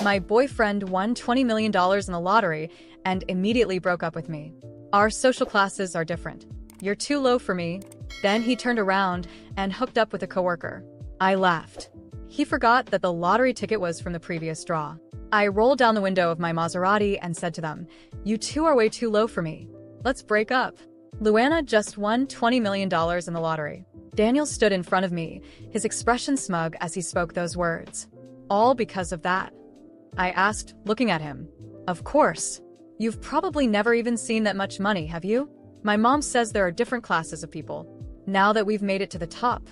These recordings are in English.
My boyfriend won $20 million in the lottery and immediately broke up with me. Our social classes are different. You're too low for me. Then he turned around and hooked up with a coworker. I laughed. He forgot that the lottery ticket was from the previous draw. I rolled down the window of my Maserati and said to them, "You two are way too low for me. Let's break up." Luana just won $20 million in the lottery. Daniel stood in front of me, his expression smug as he spoke those words. "All because of that?" I asked, looking at him. "Of course. You've probably never even seen that much money, have you? My mom says there are different classes of people. Now that we've made it to the top,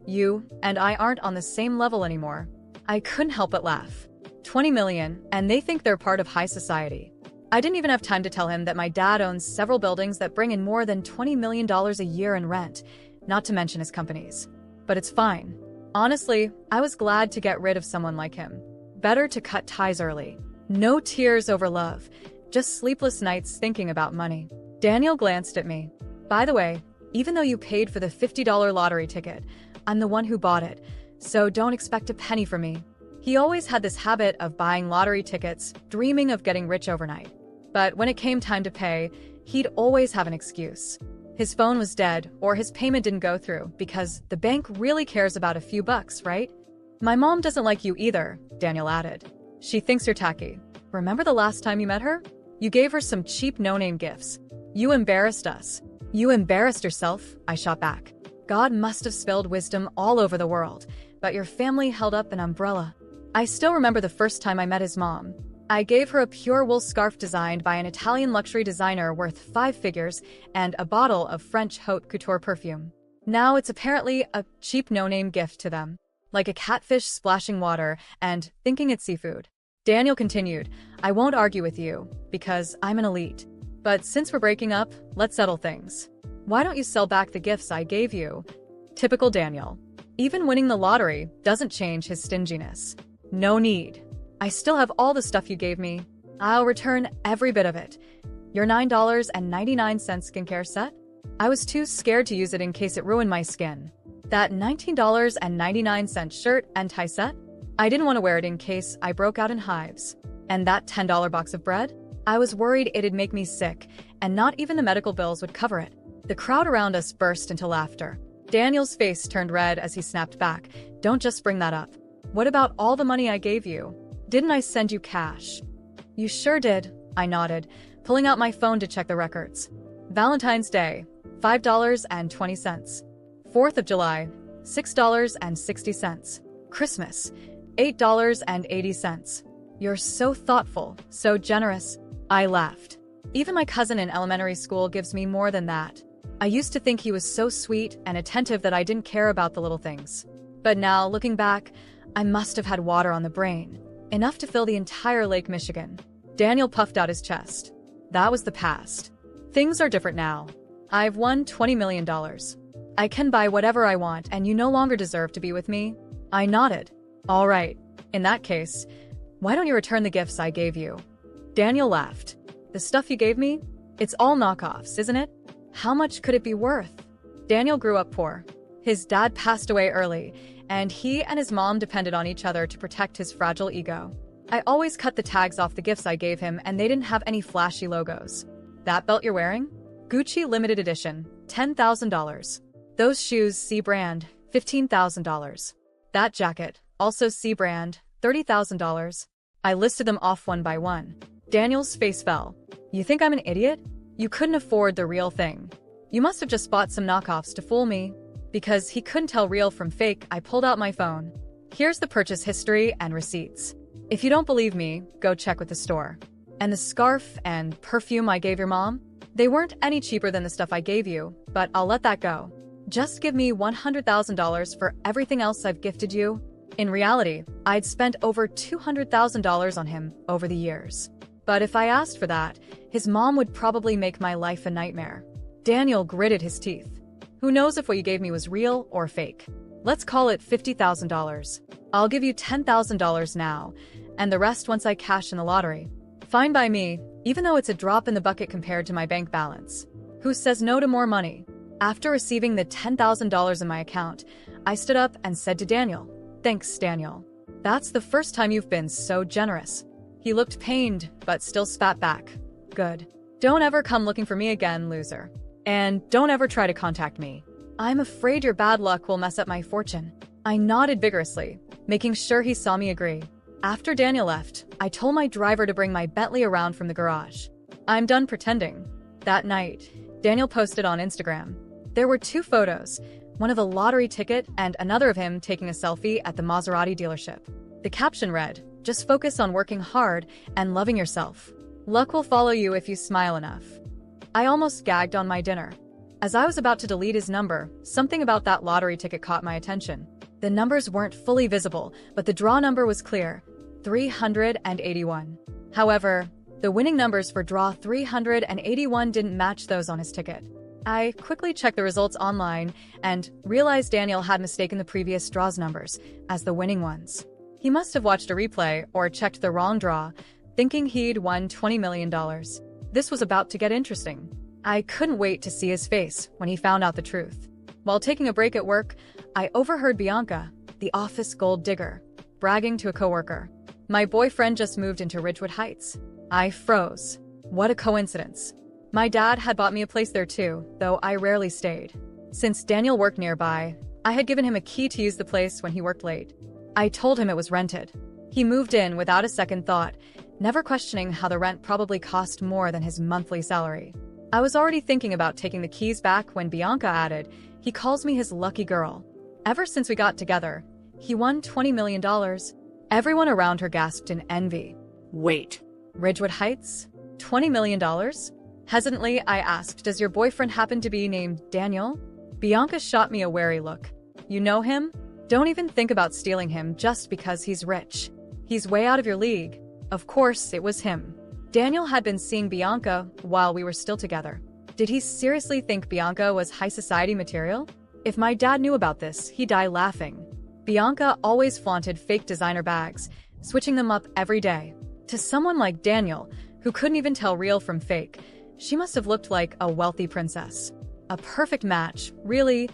you and I aren't on the same level anymore." I couldn't help but laugh. 20 million, and they think they're part of high society. I didn't even have time to tell him that my dad owns several buildings that bring in more than $20 million a year in rent, not to mention his companies. But it's fine. Honestly, I was glad to get rid of someone like him. Better to cut ties early. No tears over love, just sleepless nights thinking about money. Daniel glanced at me. "By the way, even though you paid for the $50 lottery ticket, I'm the one who bought it, so don't expect a penny from me." He always had this habit of buying lottery tickets, dreaming of getting rich overnight. But when it came time to pay, he'd always have an excuse. His phone was dead, or his payment didn't go through, because the bank really cares about a few bucks, right? "My mom doesn't like you either," Daniel added. "She thinks you're tacky. Remember the last time you met her? You gave her some cheap no-name gifts. You embarrassed us." "You embarrassed yourself," I shot back. "God must have spilled wisdom all over the world, but your family held up an umbrella." I still remember the first time I met his mom. I gave her a pure wool scarf designed by an Italian luxury designer worth 5 figures and a bottle of French haute couture perfume. Now it's apparently a cheap no-name gift to them, like a catfish splashing water and thinking it's seafood. Daniel continued, "I won't argue with you, because I'm an elite. But since we're breaking up, let's settle things. Why don't you sell back the gifts I gave you?" Typical Daniel. Even winning the lottery doesn't change his stinginess. "No need. I still have all the stuff you gave me. I'll return every bit of it. Your $9.99 skincare set? I was too scared to use it in case it ruined my skin. That $19.99 shirt and tie set? I didn't want to wear it in case I broke out in hives. And that $10 box of bread? I was worried it'd make me sick, and not even the medical bills would cover it." The crowd around us burst into laughter. Daniel's face turned red as he snapped back. "Don't just bring that up. What about all the money I gave you? Didn't I send you cash?" "You sure did," I nodded, pulling out my phone to check the records. Valentine's Day, $5.20. 4th of July, $6.60. Christmas, $8.80. "You're so thoughtful, so generous." I laughed. "Even my cousin in elementary school gives me more than that. I used to think he was so sweet and attentive that I didn't care about the little things. But now, looking back, I must have had water on the brain, enough to fill the entire Lake Michigan." Daniel puffed out his chest. "That was the past. Things are different now. I've won $20 million. I can buy whatever I want, and you no longer deserve to be with me." I nodded. "All right. In that case, why don't you return the gifts I gave you?" Daniel laughed. "The stuff you gave me? It's all knockoffs, isn't it? How much could it be worth?" Daniel grew up poor. His dad passed away early, and he and his mom depended on each other to protect his fragile ego. I always cut the tags off the gifts I gave him, and they didn't have any flashy logos. "That belt you're wearing? Gucci limited edition, $10,000. Those shoes, C brand, $15,000. That jacket, also C brand, $30,000. I listed them off one by one. Daniel's face fell. "You think I'm an idiot? You couldn't afford the real thing. You must have just bought some knockoffs to fool me." Because he couldn't tell real from fake, I pulled out my phone. "Here's the purchase history and receipts. If you don't believe me, go check with the store. And the scarf and perfume I gave your mom? They weren't any cheaper than the stuff I gave you, but I'll let that go. Just give me $100,000 for everything else I've gifted you." In reality, I'd spent over $200,000 on him over the years. But if I asked for that, his mom would probably make my life a nightmare. Daniel gritted his teeth. "Who knows if what you gave me was real or fake? Let's call it $50,000. I'll give you $10,000 now, and the rest once I cash in the lottery. Fine by me, even though it's a drop in the bucket compared to my bank balance. Who says no to more money?" After receiving the $10,000 in my account, I stood up and said to Daniel, "Thanks, Daniel. That's the first time you've been so generous. He looked pained, but still spat back. Good. Don't ever come looking for me again, loser. And don't ever try to contact me. I'm afraid your bad luck will mess up my fortune. I nodded vigorously, making sure he saw me agree. After Daniel left, I told my driver to bring my Bentley around from the garage. I'm done pretending. That night, Daniel posted on Instagram. There were 2 photos, one of a lottery ticket and another of him taking a selfie at the Maserati dealership. The caption read, "Just focus on working hard and loving yourself. Luck will follow you if you smile enough." I almost gagged on my dinner. As I was about to delete his number, something about that lottery ticket caught my attention. The numbers weren't fully visible, but the draw number was clear, 381. However, the winning numbers for draw 381 didn't match those on his ticket. I quickly checked the results online and realized Daniel had mistaken the previous draw's numbers as the winning ones. He must have watched a replay or checked the wrong draw, thinking he'd won $20 million. This was about to get interesting. I couldn't wait to see his face when he found out the truth. While taking a break at work, I overheard Bianca, the office gold digger, bragging to a coworker. "My boyfriend just moved into Ridgewood Heights." I froze. What a coincidence. My dad had bought me a place there too, though I rarely stayed. Since Daniel worked nearby, I had given him a key to use the place when he worked late. I told him it was rented. He moved in without a second thought, never questioning how the rent probably cost more than his monthly salary. I was already thinking about taking the keys back when Bianca added, "He calls me his lucky girl. Ever since we got together, he won $20 million. Everyone around her gasped in envy. "Wait, Ridgewood Heights? $20 million? Hesitantly, I asked, "Does your boyfriend happen to be named Daniel?" Bianca shot me a wary look. "You know him? Don't even think about stealing him just because he's rich. He's way out of your league." Of course, it was him. Daniel had been seeing Bianca while we were still together. Did he seriously think Bianca was high society material? If my dad knew about this, he'd die laughing. Bianca always flaunted fake designer bags, switching them up every day. To someone like Daniel, who couldn't even tell real from fake, she must have looked like a wealthy princess. A perfect match, really.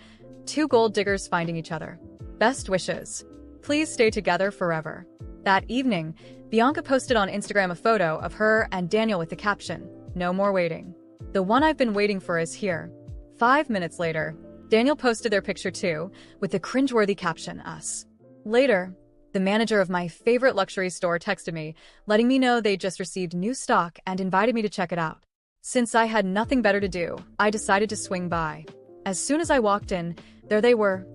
2 gold diggers finding each other. Best wishes. Please stay together forever. That evening, Bianca posted on Instagram a photo of her and Daniel with the caption, "No more waiting. The one I've been waiting for is here." 5 minutes later, Daniel posted their picture too, with the cringeworthy caption, "Us." Later, the manager of my favorite luxury store texted me, letting me know they'd just received new stock and invited me to check it out. Since I had nothing better to do, I decided to swing by. As soon as I walked in, there they were,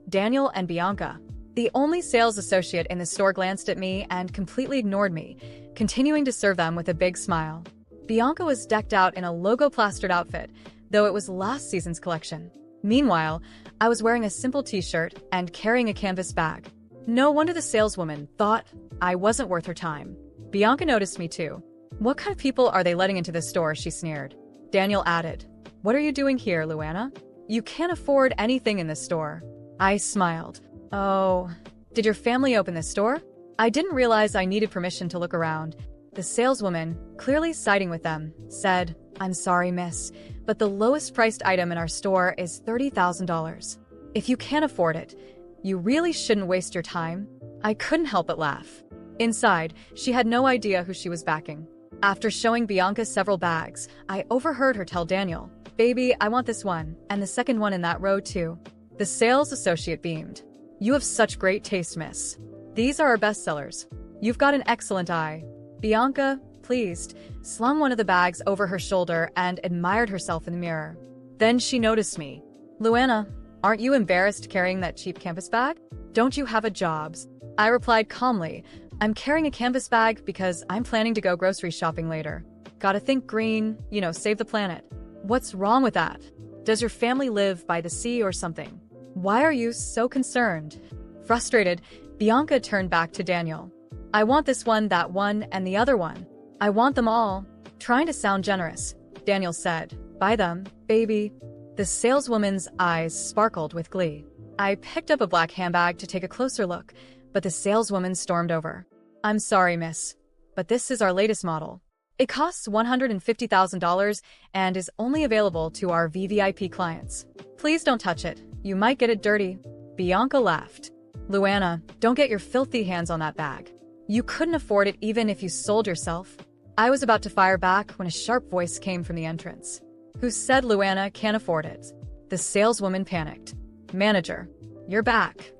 Daniel and Bianca. The only sales associate in the store glanced at me and completely ignored me, continuing to serve them with a big smile. Bianca was decked out in a logo-plastered outfit, though it was last season's collection. Meanwhile, I was wearing a simple t-shirt and carrying a canvas bag. No wonder the saleswoman thought I wasn't worth her time. Bianca noticed me too. "What kind of people are they letting into this store?" she sneered. Daniel added, "What are you doing here, Luana? You can't afford anything in this store." I smiled. "Oh, did your family open this store?" I didn't realize I needed permission to look around. The saleswoman, clearly siding with them, said, "I'm sorry, miss, but the lowest priced item in our store is $30,000. If you can't afford it, you really shouldn't waste your time." I couldn't help but laugh. Inside, she had no idea who she was backing. After showing Bianca several bags, I overheard her tell Daniel, "Baby, I want this one, and the second one in that row too." The sales associate beamed. "You have such great taste, miss. These are our best sellers. You've got an excellent eye." Bianca, pleased, slung one of the bags over her shoulder and admired herself in the mirror. Then she noticed me. "Luana, aren't you embarrassed carrying that cheap canvas bag? Don't you have a job?" I replied calmly, "I'm carrying a canvas bag because I'm planning to go grocery shopping later. Gotta think green, save the planet." "What's wrong with that? Does your family live by the sea or something? Why are you so concerned?" Frustrated, Bianca turned back to Daniel. "I want this one, that one, and the other one. I want them all." Trying to sound generous, Daniel said, "Buy them, baby." The saleswoman's eyes sparkled with glee. I picked up a black handbag to take a closer look, but the saleswoman stormed over. "I'm sorry, miss, but this is our latest model. It costs $150,000 and is only available to our VVIP clients. Please don't touch it. You might get it dirty." Bianca laughed. Luana, don't get your filthy hands on that bag. You couldn't afford it even if you sold yourself. I was about to fire back when a sharp voice came from the entrance. Who said Luana can't afford it? The saleswoman panicked. Manager, you're back.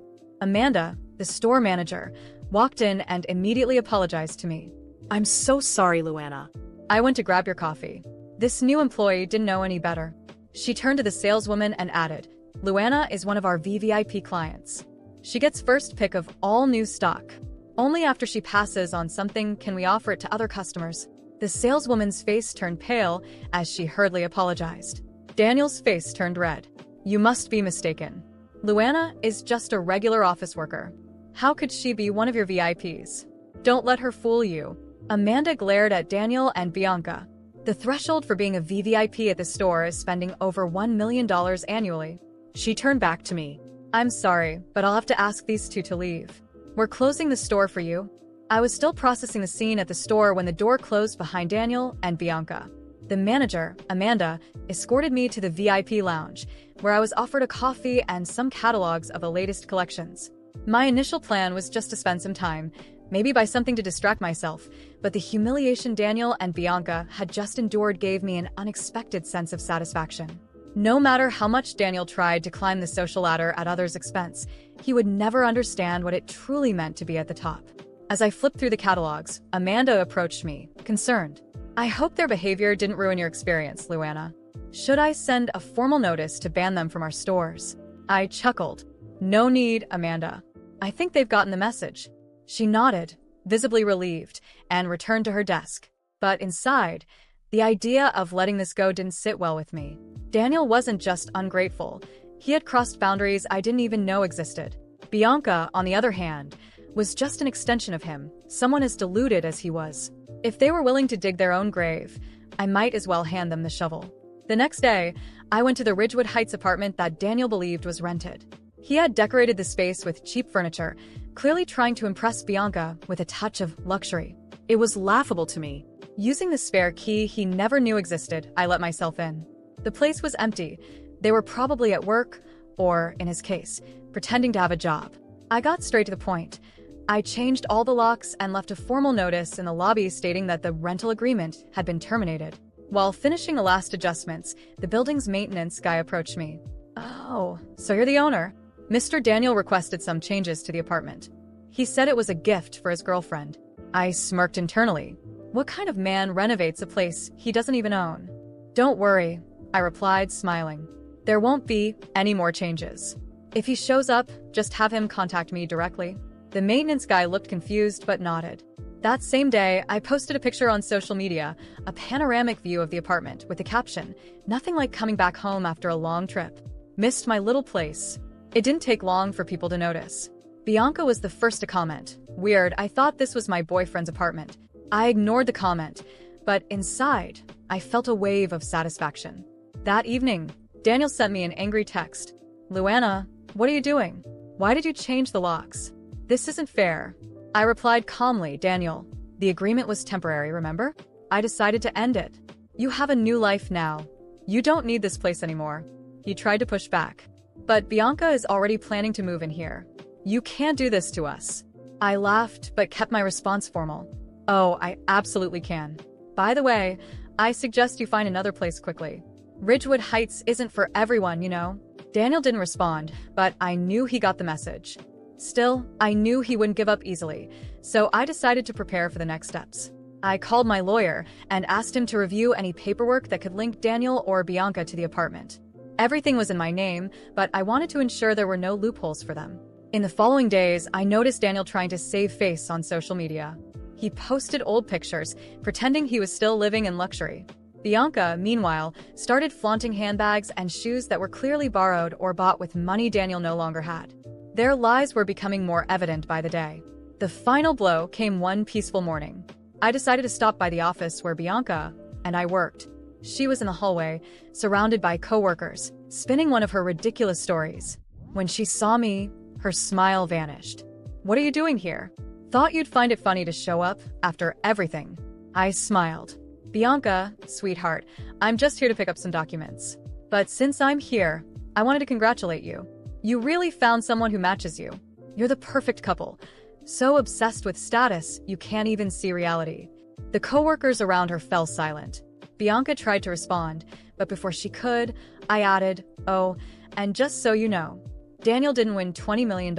Amanda, the store manager, walked in and immediately apologized to me. I'm so sorry, Luana. I went to grab your coffee. This new employee didn't know any better. She turned to the saleswoman and added, Luana is one of our VVIP clients. She gets first pick of all new stock. Only after she passes on something can we offer it to other customers. The saleswoman's face turned pale as she hurriedly apologized. Daniel's face turned red. You must be mistaken. Luana is just a regular office worker. How could she be one of your VIPs? Don't let her fool you. Amanda glared at Daniel and Bianca. The threshold for being a VVIP at the store is spending over $1 million annually. She turned back to me. I'm sorry, but I'll have to ask these two to leave. We're closing the store for you. I was still processing the scene at the store when the door closed behind Daniel and Bianca. The manager, Amanda, escorted me to the VIP lounge, where I was offered a coffee and some catalogs of the latest collections. My initial plan was just to spend some time, maybe buy something to distract myself, but the humiliation Daniel and Bianca had just endured gave me an unexpected sense of satisfaction. No matter how much Daniel tried to climb the social ladder at others' expense, he would never understand what it truly meant to be at the top. As I flipped through the catalogs, Amanda approached me, concerned. I hope their behavior didn't ruin your experience, Luana. Should I send a formal notice to ban them from our stores? I chuckled. No need, Amanda. I think they've gotten the message. She nodded, visibly relieved, and returned to her desk. But inside, the idea of letting this go didn't sit well with me. Daniel wasn't just ungrateful. He had crossed boundaries I didn't even know existed. Bianca, on the other hand, was just an extension of him, someone as deluded as he was. If they were willing to dig their own grave, I might as well hand them the shovel. The next day, I went to the Ridgewood Heights apartment that Daniel believed was rented. He had decorated the space with cheap furniture, clearly trying to impress Bianca with a touch of luxury. It was laughable to me. Using the spare key he never knew existed, I let myself in. The place was empty. They were probably at work, or, in his case, pretending to have a job. I got straight to the point. I changed all the locks and left a formal notice in the lobby stating that the rental agreement had been terminated. While finishing the last adjustments, the building's maintenance guy approached me. Oh, so you're the owner? Mr. Daniel requested some changes to the apartment. He said it was a gift for his girlfriend. I smirked internally. What kind of man renovates a place he doesn't even own? Don't worry, I replied, smiling. There won't be any more changes. If he shows up, just have him contact me directly. The maintenance guy looked confused but nodded. That same day, I posted a picture on social media, a panoramic view of the apartment with the caption, "Nothing like coming back home after a long trip. Missed my little place." It didn't take long for people to notice. Bianca was the first to comment. Weird, I thought this was my boyfriend's apartment. I ignored the comment, but inside, I felt a wave of satisfaction. That evening, Daniel sent me an angry text. Luana, what are you doing? Why did you change the locks? This isn't fair. I replied calmly, Daniel, the agreement was temporary, remember? I decided to end it. You have a new life now. You don't need this place anymore. He tried to push back. But Bianca is already planning to move in here. You can't do this to us. I laughed but kept my response formal. Oh, I absolutely can. By the way, I suggest you find another place quickly. Ridgewood Heights isn't for everyone, you know? Daniel didn't respond, but I knew he got the message. Still, I knew he wouldn't give up easily, so I decided to prepare for the next steps. I called my lawyer and asked him to review any paperwork that could link Daniel or Bianca to the apartment. Everything was in my name, but I wanted to ensure there were no loopholes for them. In the following days, I noticed Daniel trying to save face on social media. He posted old pictures, pretending he was still living in luxury. Bianca, meanwhile, started flaunting handbags and shoes that were clearly borrowed or bought with money Daniel no longer had. Their lies were becoming more evident by the day. The final blow came one peaceful morning. I decided to stop by the office where Bianca and I worked. She was in the hallway, surrounded by coworkers, spinning one of her ridiculous stories. When she saw me, her smile vanished. What are you doing here? Thought you'd find it funny to show up after everything. I smiled. Bianca, sweetheart, I'm just here to pick up some documents. But since I'm here, I wanted to congratulate you. You really found someone who matches you. You're the perfect couple. So obsessed with status, you can't even see reality. The coworkers around her fell silent. Bianca tried to respond, but before she could, I added, "Oh, and just so you know, Daniel didn't win $20 million.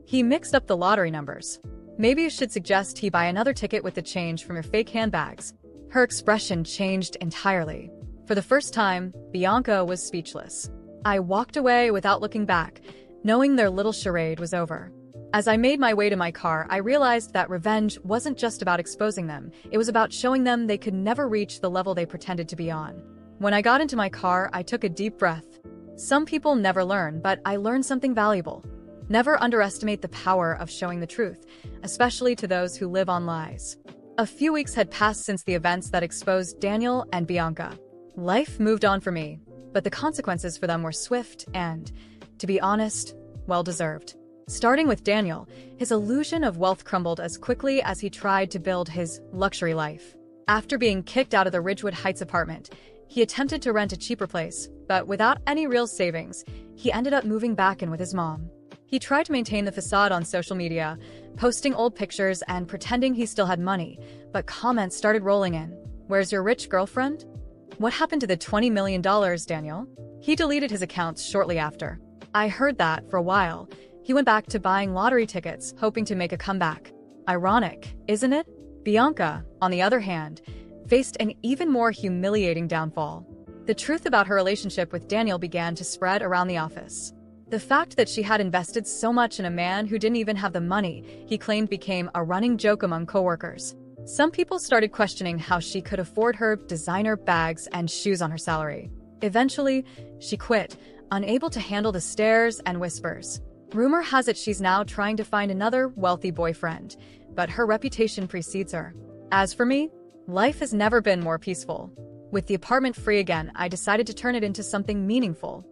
He mixed up the lottery numbers. Maybe you should suggest he buy another ticket with the change from your fake handbags." Her expression changed entirely. For the first time, Bianca was speechless. I walked away without looking back, knowing their little charade was over. As I made my way to my car, I realized that revenge wasn't just about exposing them, it was about showing them they could never reach the level they pretended to be on. When I got into my car, I took a deep breath. Some people never learn, but I learned something valuable. Never underestimate the power of showing the truth, especially to those who live on lies. A few weeks had passed since the events that exposed Daniel and Bianca. Life moved on for me, but the consequences for them were swift and, to be honest, well-deserved. Starting with Daniel, his illusion of wealth crumbled as quickly as he tried to build his luxury life. After being kicked out of the Ridgewood Heights apartment, he attempted to rent a cheaper place, but without any real savings, he ended up moving back in with his mom. He tried to maintain the facade on social media, posting old pictures and pretending he still had money, but comments started rolling in. "Where's your rich girlfriend? What happened to the $20 million, Daniel?" He deleted his accounts shortly after. I heard that for a while. He went back to buying lottery tickets, hoping to make a comeback. Ironic, isn't it? Bianca, on the other hand, faced an even more humiliating downfall. The truth about her relationship with Daniel began to spread around the office. The fact that she had invested so much in a man who didn't even have the money he claimed became a running joke among coworkers. Some people started questioning how she could afford her designer bags and shoes on her salary. Eventually, she quit, unable to handle the stares and whispers. Rumor has it she's now trying to find another wealthy boyfriend, but her reputation precedes her. As for me, life has never been more peaceful. With the apartment free again, I decided to turn it into something meaningful.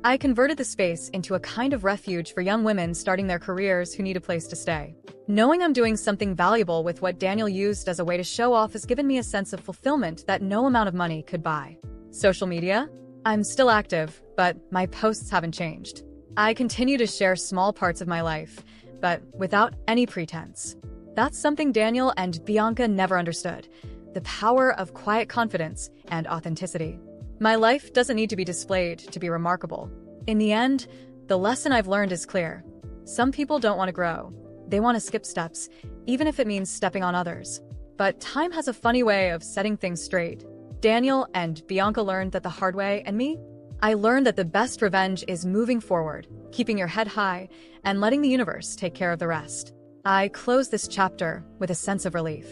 I converted the space into a kind of refuge for young women starting their careers who need a place to stay. Knowing I'm doing something valuable with what Daniel used as a way to show off has given me a sense of fulfillment that no amount of money could buy. Social media? I'm still active, but my posts haven't changed. I continue to share small parts of my life, but without any pretense. That's something Daniel and Bianca never understood: the power of quiet confidence and authenticity. My life doesn't need to be displayed to be remarkable. In the end, the lesson I've learned is clear. Some people don't want to grow. They want to skip steps, even if it means stepping on others. But time has a funny way of setting things straight. Daniel and Bianca learned that the hard way, and me? I learned that the best revenge is moving forward, keeping your head high, and letting the universe take care of the rest. I close this chapter with a sense of relief.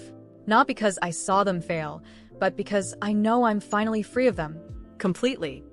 Not because I saw them fail, but because I know I'm finally free of them. Completely.